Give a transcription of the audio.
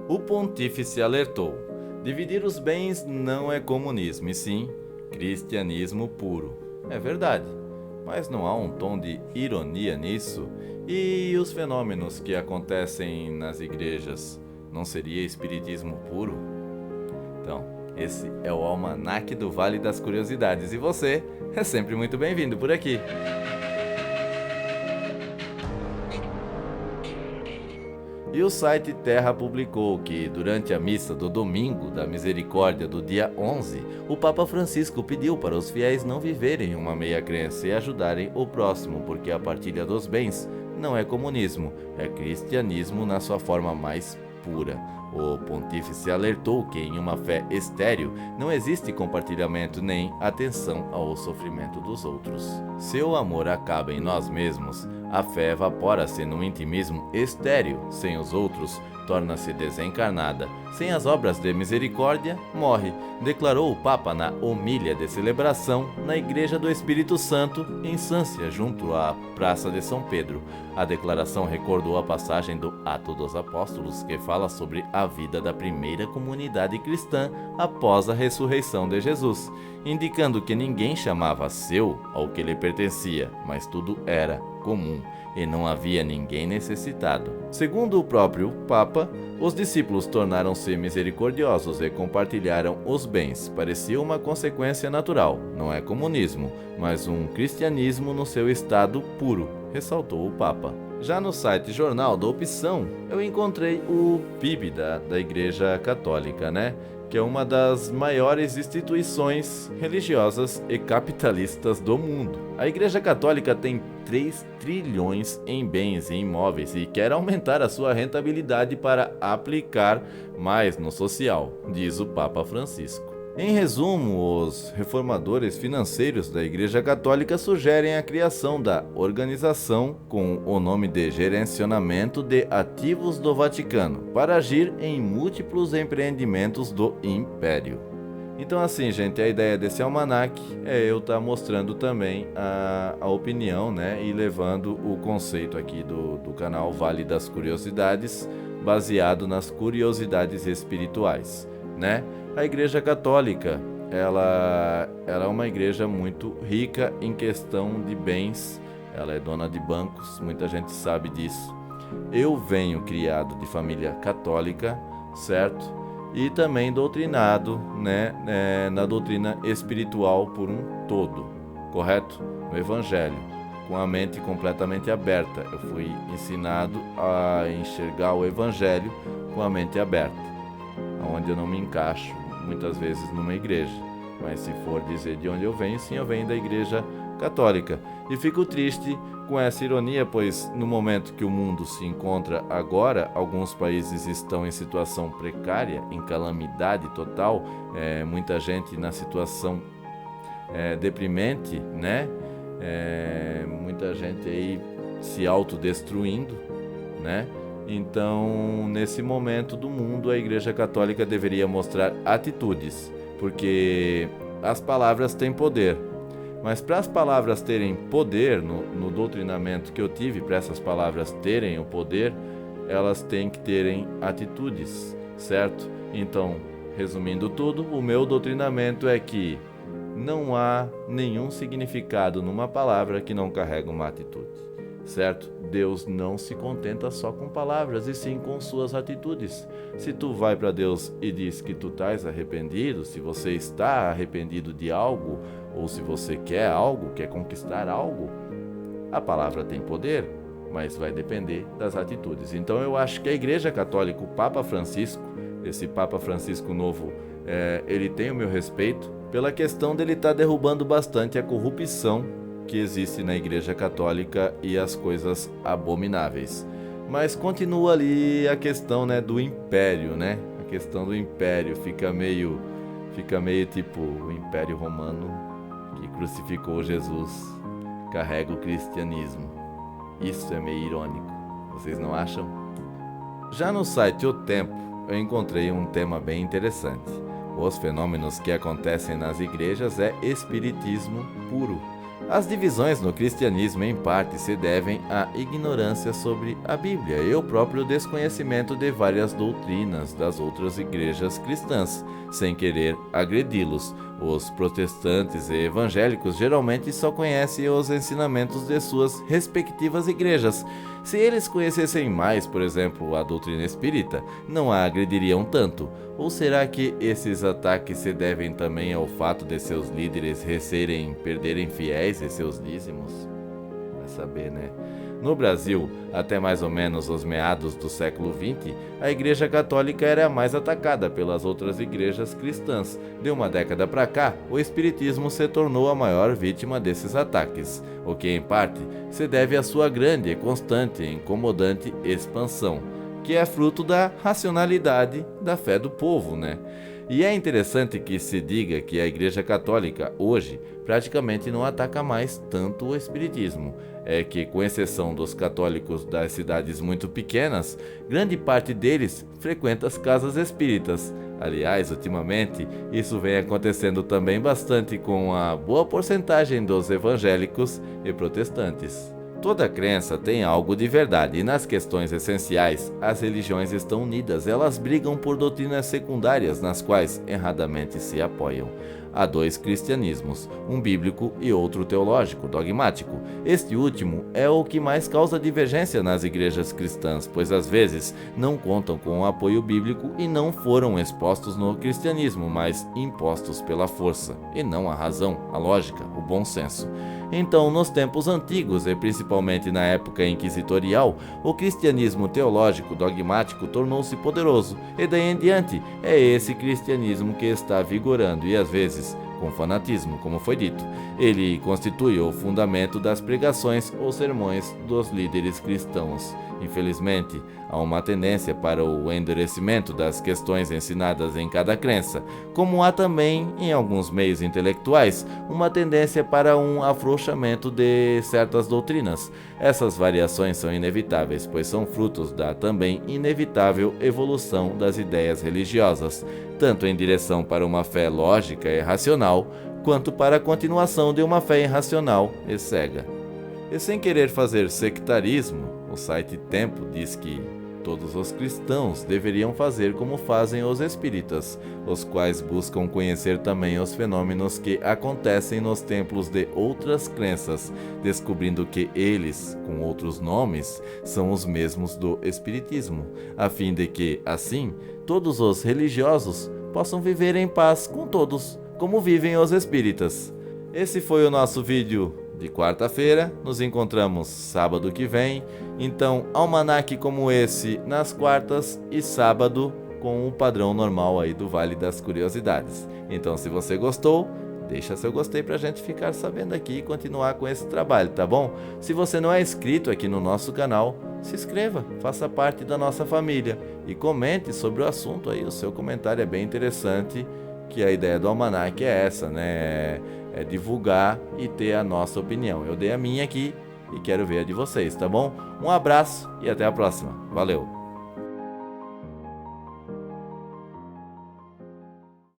O pontífice alertou: dividir os bens não é comunismo, e sim cristianismo puro. É verdade, mas não há um tom de ironia nisso? E os fenômenos que acontecem nas igrejas, não seria espiritismo puro? Então, esse é o Almanaque do Vale das Curiosidades, e você é sempre muito bem-vindo por aqui. E o site Terra publicou que, durante a missa do Domingo da Misericórdia do dia 11, o Papa Francisco pediu para os fiéis não viverem uma meia-crença e ajudarem o próximo, porque a partilha dos bens não é comunismo, é cristianismo na sua forma mais pura. O pontífice alertou que em uma fé estéril não existe compartilhamento nem atenção ao sofrimento dos outros. Se o amor acaba em nós mesmos, a fé evapora-se num intimismo estéril. Sem os outros, torna-se desencarnada. Sem as obras de misericórdia, morre, declarou o Papa na homília de celebração na Igreja do Espírito Santo, em Sância, junto à Praça de São Pedro. A declaração recordou a passagem do Atos dos Apóstolos, que fala sobre a vida da primeira comunidade cristã após a ressurreição de Jesus, indicando que ninguém chamava seu ao que lhe pertencia, mas tudo era comum e não havia ninguém necessitado. Segundo o próprio Papa, os discípulos tornaram-se misericordiosos e compartilharam os bens. Parecia uma consequência natural. Não é comunismo, mas um cristianismo no seu estado puro, ressaltou o Papa. Já no site Jornal da Opção, eu encontrei o PIB da Igreja Católica, que é uma das maiores instituições religiosas e capitalistas do mundo. A Igreja Católica tem 3 trilhões em bens e imóveis e quer aumentar a sua rentabilidade para aplicar mais no social, diz o Papa Francisco. Em resumo, os reformadores financeiros da Igreja Católica sugerem a criação da organização com o nome de Gerenciamento de Ativos do Vaticano para agir em múltiplos empreendimentos do Império. Então assim, gente, a ideia desse almanaque é eu estar mostrando também a opinião, e levando o conceito aqui do canal Vale das Curiosidades, baseado nas curiosidades espirituais, A Igreja Católica, ela é uma igreja muito rica em questão de bens, ela é dona de bancos, muita gente sabe disso. Eu venho criado de família católica, certo? E também doutrinado, na doutrina espiritual por um todo, correto? No Evangelho, com a mente completamente aberta. Eu fui ensinado a enxergar o Evangelho com a mente aberta, onde eu não me encaixo muitas vezes numa igreja, mas se for dizer de onde eu venho, sim, eu venho da Igreja Católica. E fico triste com essa ironia, pois no momento que o mundo se encontra agora, alguns países estão em situação precária, em calamidade total, muita gente na situação deprimente, muita gente aí se autodestruindo, Então, nesse momento do mundo, a Igreja Católica deveria mostrar atitudes, porque as palavras têm poder. Mas para as palavras terem poder, no doutrinamento que eu tive, para essas palavras terem o poder, elas têm que terem atitudes, certo? Então, resumindo tudo, o meu doutrinamento é que não há nenhum significado numa palavra que não carrega uma atitude, certo? Deus não se contenta só com palavras, e sim com suas atitudes. Se tu vai para Deus e diz que tu estás arrependido, se você está arrependido de algo, ou se você quer algo, quer conquistar algo, a palavra tem poder, mas vai depender das atitudes. Então eu acho que a Igreja Católica, o Papa Francisco, esse Papa Francisco novo, ele tem o meu respeito pela questão dele estar derrubando bastante a corrupção que existe na Igreja Católica e as coisas abomináveis. Mas continua ali a questão, do império, A questão do império fica meio tipo o Império Romano que crucificou Jesus, carrega o cristianismo. Isso é meio irônico, vocês não acham? Já no site O Tempo, eu encontrei um tema bem interessante. Os fenômenos que acontecem nas igrejas é espiritismo puro. As divisões no cristianismo, em parte, se devem à ignorância sobre a Bíblia e ao próprio desconhecimento de várias doutrinas das outras igrejas cristãs, sem querer agredi-los. Os protestantes e evangélicos geralmente só conhecem os ensinamentos de suas respectivas igrejas. Se eles conhecessem mais, por exemplo, a doutrina espírita, não a agrediriam tanto. Ou será que esses ataques se devem também ao fato de seus líderes perderem fiéis e seus dízimos? Vai saber, né? No Brasil, até mais ou menos os meados do século XX, a Igreja Católica era a mais atacada pelas outras igrejas cristãs. De uma década para cá, o Espiritismo se tornou a maior vítima desses ataques, o que em parte se deve à sua grande e constante e incomodante expansão, que é fruto da racionalidade da fé do povo, né? E é interessante que se diga que a Igreja Católica, hoje, praticamente não ataca mais tanto o Espiritismo. É que, com exceção dos católicos das cidades muito pequenas, grande parte deles frequenta as casas espíritas. Aliás, ultimamente, isso vem acontecendo também bastante com a boa porcentagem dos evangélicos e protestantes. Toda crença tem algo de verdade, e nas questões essenciais, as religiões estão unidas, elas brigam por doutrinas secundárias nas quais erradamente se apoiam. Há dois cristianismos, um bíblico e outro teológico, dogmático. Este último é o que mais causa divergência nas igrejas cristãs, pois às vezes não contam com o apoio bíblico e não foram expostos no cristianismo, mas impostos pela força, e não a razão, a lógica, o bom senso. Então, nos tempos antigos, e principalmente na época inquisitorial, o cristianismo teológico dogmático tornou-se poderoso, e daí em diante é esse cristianismo que está vigorando, e às vezes com fanatismo, como foi dito. Ele constitui o fundamento das pregações ou sermões dos líderes cristãos. Infelizmente, há uma tendência para o endurecimento das questões ensinadas em cada crença, como há também, em alguns meios intelectuais, uma tendência para um afrouxamento de certas doutrinas. Essas variações são inevitáveis, pois são frutos da também inevitável evolução das ideias religiosas, tanto em direção para uma fé lógica e racional, quanto para a continuação de uma fé irracional e cega. E sem querer fazer sectarismo, o site Tempo diz que todos os cristãos deveriam fazer como fazem os espíritas, os quais buscam conhecer também os fenômenos que acontecem nos templos de outras crenças, descobrindo que eles, com outros nomes, são os mesmos do espiritismo, a fim de que, assim, todos os religiosos possam viver em paz com todos, como vivem os espíritas. Esse foi o nosso vídeo de quarta-feira. Nos encontramos sábado que vem. Então, almanaque como esse nas quartas e sábado com o padrão normal aí do Vale das Curiosidades. Então, se você gostou, deixa seu gostei pra gente ficar sabendo aqui e continuar com esse trabalho, tá bom? Se você não é inscrito aqui no nosso canal, se inscreva, faça parte da nossa família e comente sobre o assunto aí. O seu comentário é bem interessante, que a ideia do almanaque é essa, né? É divulgar e ter a nossa opinião. Eu dei a minha aqui e quero ver a de vocês, tá bom? Um abraço e até a próxima. Valeu!